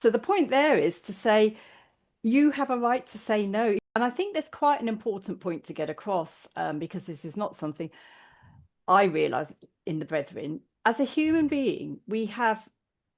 So the point there is to say, you have a right to say no. And I think there's quite an important point to get across, because this is not something I realize in the Brethren. As a human being, we have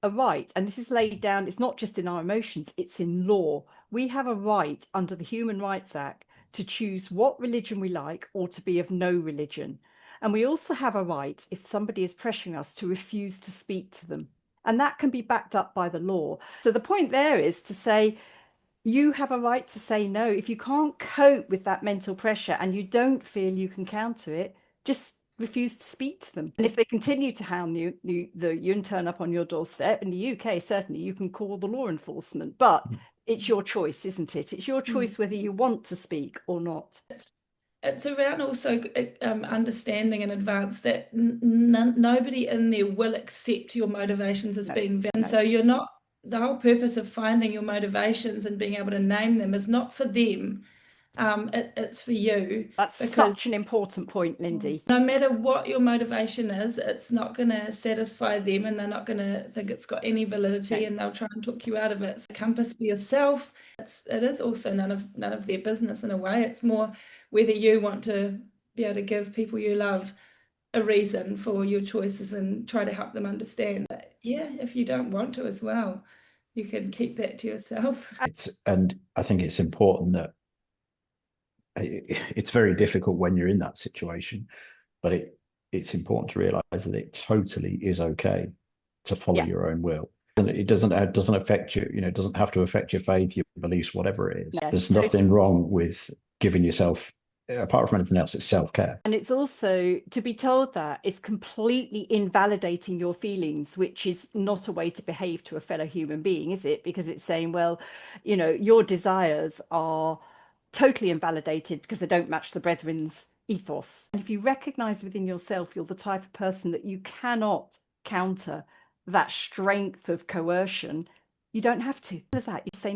a right, and this is laid down, it's not just in our emotions, it's in law. We have a right under the Human Rights Act to choose what religion we like or to be of no religion. And we also have a right, if somebody is pressuring us, to refuse to speak to them. And that can be backed up by the law. So the point there is to say, you have a right to say no. If you can't cope with that mental pressure and you don't feel you can counter it, just refuse to speak to them. And if they continue to hound you, you turn up on your doorstep. In the UK, certainly you can call the law enforcement, but it's your choice, isn't it? It's your choice whether you want to speak or not. It's around also understanding in advance that nobody in there will accept your motivations as being valid. And so you're not, the whole purpose of finding your motivations and being able to name them is not for them. It's for you. That's such an important point, Lindy. No matter what your motivation is, it's not going to satisfy them, and they're not going to think it's got any validity, and they'll try and talk you out of it. So compass for yourself. It is also none of their business in a way. It's more whether you want to be able to give people you love a reason for your choices and try to help them understand that, yeah, if you don't want to as well, you can keep that to yourself. And I think it's important that it's very difficult when you're in that situation, but it's important to realize that it totally is okay to follow your own will. And it doesn't affect you, it doesn't have to affect your faith, your beliefs, whatever it is. There's nothing wrong with giving yourself, apart from anything else, it's self-care. And it's also to be told that is completely invalidating your feelings, which is not a way to behave to a fellow human being, is it? Because it's saying, well, your desires are totally invalidated because they don't match the Brethren's ethos. And if you recognize within yourself you're the type of person that you cannot counter that strength of coercion, you don't have to. What is that? You say